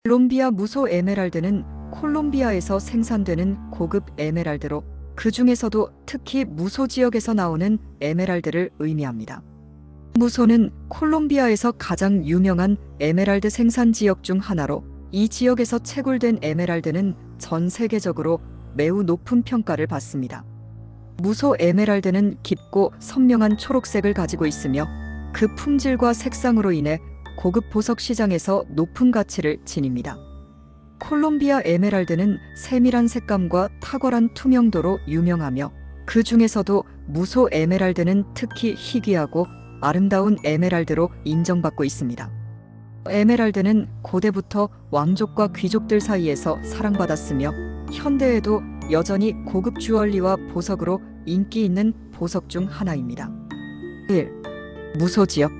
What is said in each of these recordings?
콜롬비아 무소 에메랄드는 콜롬비아에서 생산되는 고급 에메랄드로 그 중에서도 특히 무소 지역에서 나오는 에메랄드를 의미합니다. 무소는 콜롬비아에서 가장 유명한 에메랄드 생산 지역 중 하나로 이 지역에서 채굴된 에메랄드는 전 세계적으로 매우 높은 평가를 받습니다. 무소 에메랄드는 깊고 선명한 초록색을 가지고 있으며 그 품질과 색상으로 인해 고급 보석 시장에서 높은 가치를 지닙니다. 콜롬비아 에메랄드는 세밀한 색감과 탁월한 투명도로 유명하며 그 중에서도 무소 에메랄드는 특히 희귀하고 아름다운 에메랄드로 인정받고 있습니다. 에메랄드는 고대부터 왕족과 귀족들 사이에서 사랑받았으며 현대에도 여전히 고급 주얼리와 보석으로 인기 있는 보석 중 하나입니다. 1. 무소 지역.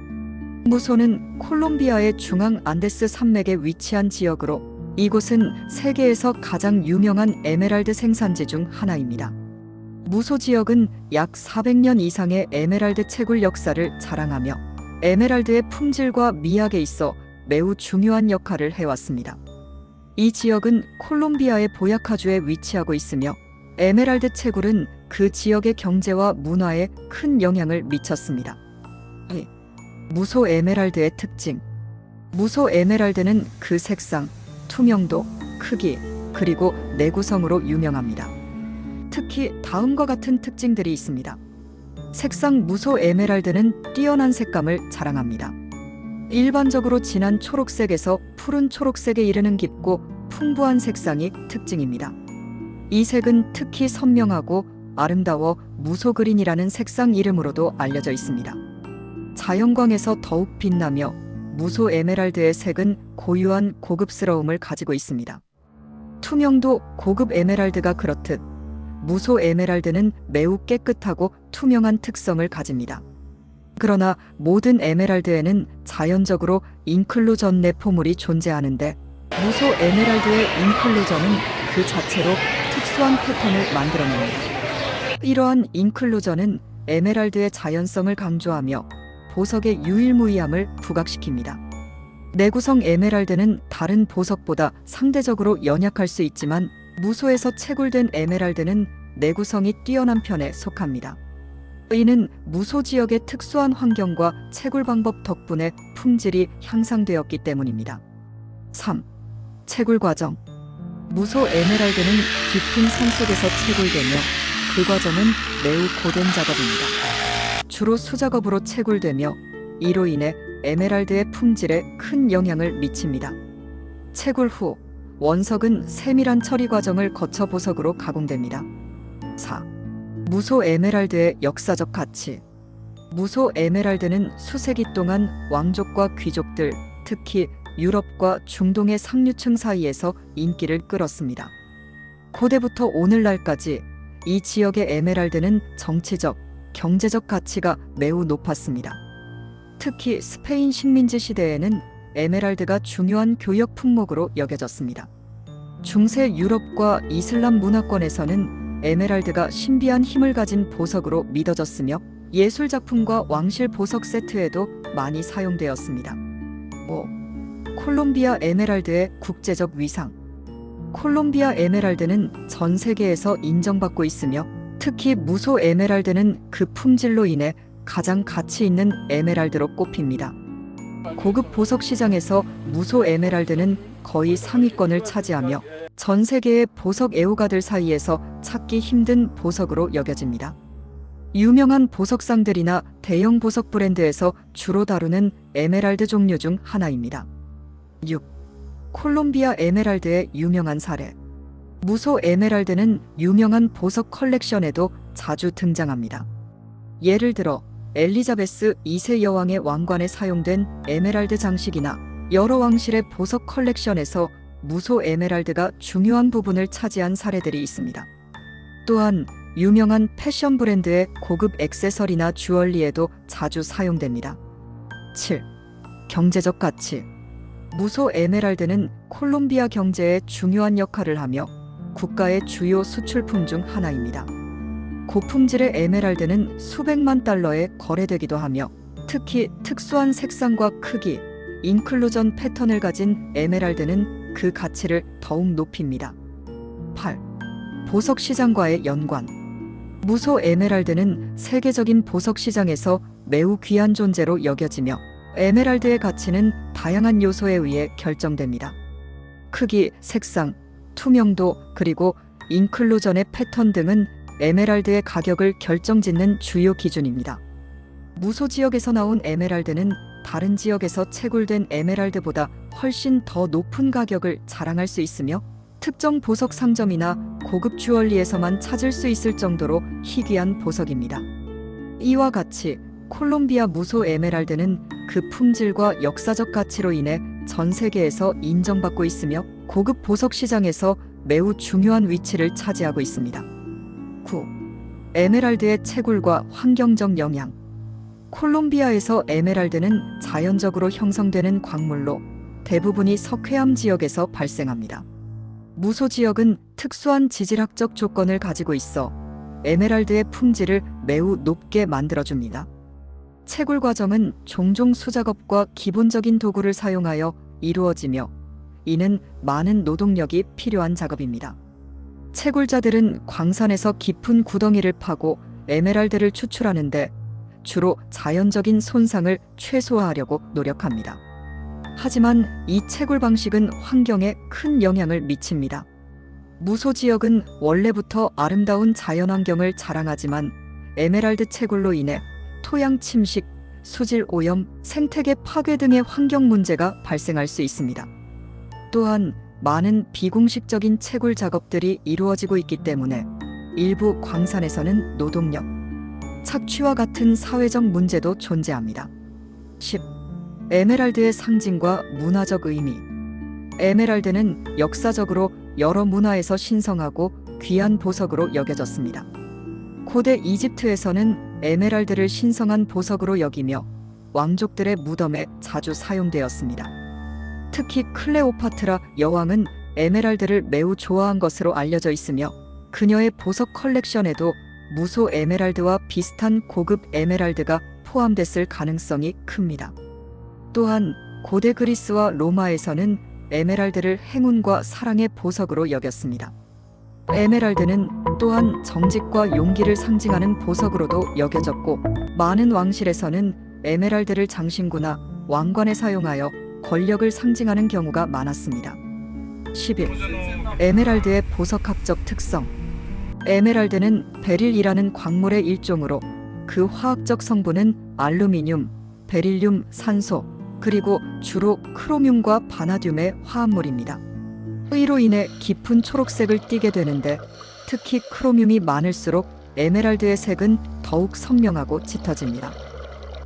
무소는 콜롬비아의 중앙 안데스 산맥에 위치한 지역으로 이곳은 세계에서 가장 유명한 에메랄드 생산지 중 하나입니다. 무소 지역은 약 400년 이상의 에메랄드 채굴 역사를 자랑하며 에메랄드의 품질과 미학에 있어 매우 중요한 역할을 해왔습니다. 이 지역은 콜롬비아의 보야카주에 위치하고 있으며 에메랄드 채굴은 그 지역의 경제와 문화에 큰 영향을 미쳤습니다. 2. 무소 에메랄드의 특징. 무소 에메랄드는 그 색상, 투명도, 크기, 그리고 내구성으로 유명합니다. 특히 다음과 같은 특징들이 있습니다. 색상. 무소 에메랄드는 뛰어난 색감을 자랑합니다. 일반적으로 진한 초록색에서 푸른 초록색에 이르는 깊고 풍부한 색상이 특징입니다. 이 색은 특히 선명하고 아름다워 무소 그린이라는 색상 이름으로도 알려져 있습니다. 자연광에서 더욱 빛나며 무소 에메랄드의 색은 고유한 고급스러움을 가지고 있습니다. 투명도. 고급 에메랄드가 그렇듯 무소 에메랄드는 매우 깨끗하고 투명한 특성을 가집니다. 그러나 모든 에메랄드에는 자연적으로 인클루전 내포물이 존재하는데 무소 에메랄드의 인클루전은 그 자체로 특수한 패턴을 만들어냅니다. 이러한 인클루전은 에메랄드의 자연성을 강조하며 보석의 유일무이함을 부각시킵니다. 내구성. 에메랄드는 다른 보석보다 상대적으로 연약할 수 있지만 무소에서 채굴된 에메랄드는 내구성이 뛰어난 편에 속합니다. 이는 무소 지역의 특수한 환경과 채굴 방법 덕분에 품질이 향상되었기 때문입니다. 3. 채굴 과정. 무소 에메랄드는 깊은 산속에서 채굴되며 그 과정은 매우 고된 작업입니다. 주로 수작업으로 채굴되며 이로 인해 에메랄드의 품질에 큰 영향을 미칩니다. 채굴 후 원석은 세밀한 처리 과정을 거쳐 보석으로 가공됩니다. 4. 무소 에메랄드의 역사적 가치. 무소 에메랄드는 수세기 동안 왕족과 귀족들, 특히 유럽과 중동의 상류층 사이에서 인기를 끌었습니다. 고대부터 오늘날까지 이 지역의 에메랄드는 정치적, 경제적 가치가 매우 높았습니다. 특히 스페인 식민지 시대에는 에메랄드가 중요한 교역 품목으로 여겨졌습니다. 중세 유럽과 이슬람 문화권에서는 에메랄드가 신비한 힘을 가진 보석으로 믿어졌으며 예술작품과 왕실 보석 세트에도 많이 사용되었습니다. 5. 콜롬비아 에메랄드의 국제적 위상. 콜롬비아 에메랄드는 전 세계에서 인정받고 있으며 특히 무소 에메랄드는 그 품질로 인해 가장 가치 있는 에메랄드로 꼽힙니다. 고급 보석 시장에서 무소 에메랄드는 거의 상위권을 차지하며 전 세계의 보석 애호가들 사이에서 찾기 힘든 보석으로 여겨집니다. 유명한 보석상들이나 대형 보석 브랜드에서 주로 다루는 에메랄드 종류 중 하나입니다. 6. 콜롬비아 에메랄드의 유명한 사례. 무소 에메랄드는 유명한 보석 컬렉션에도 자주 등장합니다. 예를 들어 엘리자베스 2세 여왕의 왕관에 사용된 에메랄드 장식이나 여러 왕실의 보석 컬렉션에서 무소 에메랄드가 중요한 부분을 차지한 사례들이 있습니다. 또한 유명한 패션 브랜드의 고급 액세서리나 주얼리에도 자주 사용됩니다. 7. 경제적 가치. 무소 에메랄드는 콜롬비아 경제에 중요한 역할을 하며 국가의 주요 수출품 중 하나입니다. 고품질의 에메랄드는 수백만 달러에 거래되기도 하며 특히 특수한 색상과 크기, 인클루전 패턴을 가진 에메랄드는 그 가치를 더욱 높입니다. 8. 보석 시장과의 연관. 무소 에메랄드는 세계적인 보석 시장에서 매우 귀한 존재로 여겨지며 에메랄드의 가치는 다양한 요소에 의해 결정됩니다. 크기, 색상, 투명도, 그리고 인클루전의 패턴 등은 에메랄드의 가격을 결정짓는 주요 기준입니다. 무소 지역에서 나온 에메랄드는 다른 지역에서 채굴된 에메랄드보다 훨씬 더 높은 가격을 자랑할 수 있으며 특정 보석 상점이나 고급 주얼리에서만 찾을 수 있을 정도로 희귀한 보석입니다. 이와 같이 콜롬비아 무소 에메랄드는 그 품질과 역사적 가치로 인해 전 세계에서 인정받고 있으며 고급 보석 시장에서 매우 중요한 위치를 차지하고 있습니다. 9. 에메랄드의 채굴과 환경적 영향. 콜롬비아에서 에메랄드는 자연적으로 형성되는 광물로 대부분이 석회암 지역에서 발생합니다. 무소 지역은 특수한 지질학적 조건을 가지고 있어 에메랄드의 품질을 매우 높게 만들어줍니다. 채굴 과정은 종종 수작업과 기본적인 도구를 사용하여 이루어지며 이는 많은 노동력이 필요한 작업입니다. 채굴자들은 광산에서 깊은 구덩이를 파고 에메랄드를 추출하는데 주로 자연적인 손상을 최소화하려고 노력합니다. 하지만 이 채굴 방식은 환경에 큰 영향을 미칩니다. 무소 지역은 원래부터 아름다운 자연환경을 자랑하지만 에메랄드 채굴로 인해 토양 침식, 수질 오염, 생태계 파괴 등의 환경 문제가 발생할 수 있습니다. 또한 많은 비공식적인 채굴 작업들이 이루어지고 있기 때문에 일부 광산에서는 노동력, 착취와 같은 사회적 문제도 존재합니다. 10. 에메랄드의 상징과 문화적 의미. 에메랄드는 역사적으로 여러 문화에서 신성하고 귀한 보석으로 여겨졌습니다. 고대 이집트에서는 에메랄드를 신성한 보석으로 여기며 왕족들의 무덤에 자주 사용되었습니다. 특히 클레오파트라 여왕은 에메랄드를 매우 좋아한 것으로 알려져 있으며 그녀의 보석 컬렉션에도 무소 에메랄드와 비슷한 고급 에메랄드가 포함됐을 가능성이 큽니다. 또한 고대 그리스와 로마에서는 에메랄드를 행운과 사랑의 보석으로 여겼습니다. 에메랄드는 또한 정직과 용기를 상징하는 보석으로도 여겨졌고 많은 왕실에서는 에메랄드를 장신구나 왕관에 사용하여 권력을 상징하는 경우가 많았습니다. 11. 에메랄드의 보석학적 특성. 에메랄드는 베릴이라는 광물의 일종으로 그 화학적 성분은 알루미늄, 베릴륨, 산소, 그리고 주로 크로뮴과 바나듐의 화합물입니다. 이로 인해 깊은 초록색을 띠게 되는데 특히 크로뮴이 많을수록 에메랄드의 색은 더욱 선명하고 짙어집니다.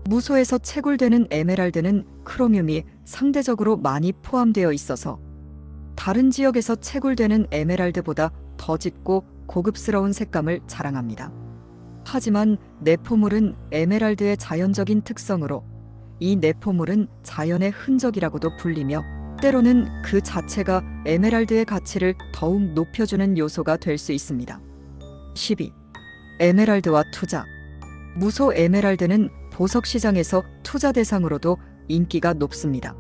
무소에서 채굴되는 에메랄드는 크로뮴이 상대적으로 많이 포함되어 있어서 다른 지역에서 채굴되는 에메랄드보다 더 짙고 고급스러운 색감을 자랑합니다. 하지만 내포물은 에메랄드의 자연적인 특성으로 이 내포물은 자연의 흔적이라고도 불리며 때로는 그 자체가 에메랄드의 가치를 더욱 높여주는 요소가 될 수 있습니다. 12. 에메랄드와 투자. 무소 에메랄드는 보석 시장에서 투자 대상으로도 인기가 높습니다.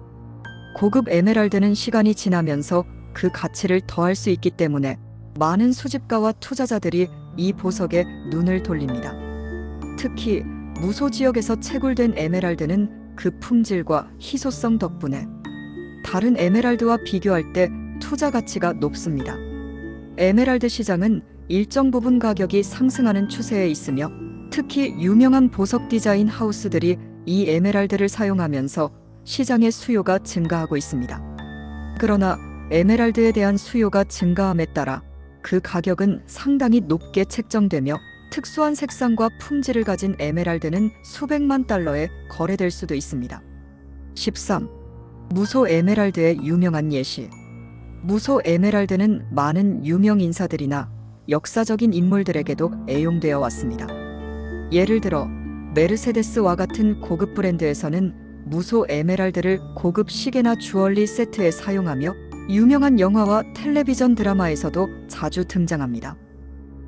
고급 에메랄드는 시간이 지나면서 그 가치를 더할 수 있기 때문에 많은 수집가와 투자자들이 이 보석에 눈을 돌립니다. 특히 무소 지역에서 채굴된 에메랄드는 그 품질과 희소성 덕분에 다른 에메랄드와 비교할 때 투자 가치가 높습니다. 에메랄드 시장은 일정 부분 가격이 상승하는 추세에 있으며 특히 유명한 보석 디자인 하우스들이 이 에메랄드를 사용하면서 시장의 수요가 증가하고 있습니다. 그러나 에메랄드에 대한 수요가 증가함에 따라 그 가격은 상당히 높게 책정되며 특수한 색상과 품질을 가진 에메랄드는 수백만 달러에 거래될 수도 있습니다. 13. 무소 에메랄드의 유명한 예시. 무소 에메랄드는 많은 유명 인사들이나 역사적인 인물들에게도 애용되어 왔습니다. 예를 들어 메르세데스와 같은 고급 브랜드에서는 무소 에메랄드를 고급 시계나 주얼리 세트에 사용하며 유명한 영화와 텔레비전 드라마에서도 자주 등장합니다.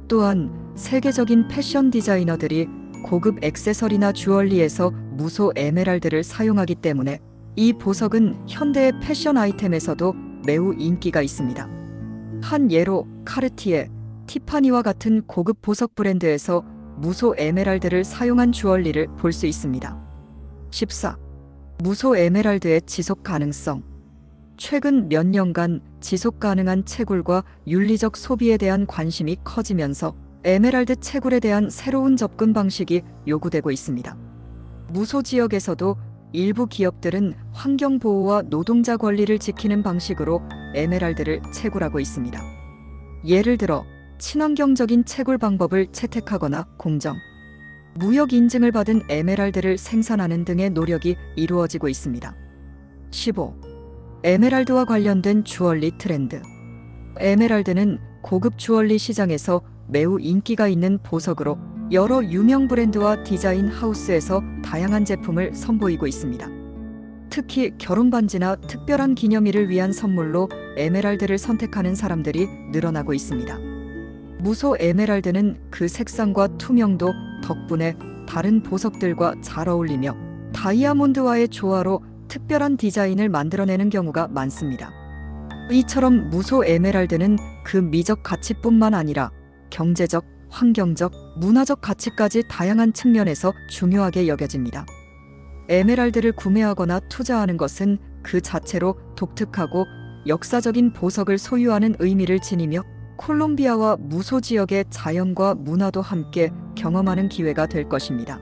또한 세계적인 패션 디자이너들이 고급 액세서리나 주얼리에서 무소 에메랄드를 사용하기 때문에 이 보석은 현대의 패션 아이템에서도 매우 인기가 있습니다. 한 예로 카르티에, 티파니와 같은 고급 보석 브랜드에서 무소 에메랄드를 사용한 주얼리를 볼 수 있습니다. 14. 무소 에메랄드의 지속 가능성. 최근 몇 년간 지속 가능한 채굴과 윤리적 소비에 대한 관심이 커지면서 에메랄드 채굴에 대한 새로운 접근 방식이 요구되고 있습니다. 무소 지역에서도 일부 기업들은 환경 보호와 노동자 권리를 지키는 방식으로 에메랄드를 채굴하고 있습니다. 예를 들어 친환경적인 채굴 방법을 채택하거나 공정, 무역 인증을 받은 에메랄드를 생산하는 등의 노력이 이루어지고 있습니다. 15. 에메랄드와 관련된 주얼리 트렌드. 에메랄드는 고급 주얼리 시장에서 매우 인기가 있는 보석으로 여러 유명 브랜드와 디자인 하우스에서 다양한 제품을 선보이고 있습니다. 특히 결혼 반지나 특별한 기념일을 위한 선물로 에메랄드를 선택하는 사람들이 늘어나고 있습니다. 무소 에메랄드는 그 색상과 투명도 덕분에 다른 보석들과 잘 어울리며 다이아몬드와의 조화로 특별한 디자인을 만들어내는 경우가 많습니다. 이처럼 무소 에메랄드는 그 미적 가치뿐만 아니라 경제적, 환경적, 문화적 가치까지 다양한 측면에서 중요하게 여겨집니다. 에메랄드를 구매하거나 투자하는 것은 그 자체로 독특하고 역사적인 보석을 소유하는 의미를 지니며 콜롬비아와 무소 지역의 자연과 문화도 함께 경험하는 기회가 될 것입니다.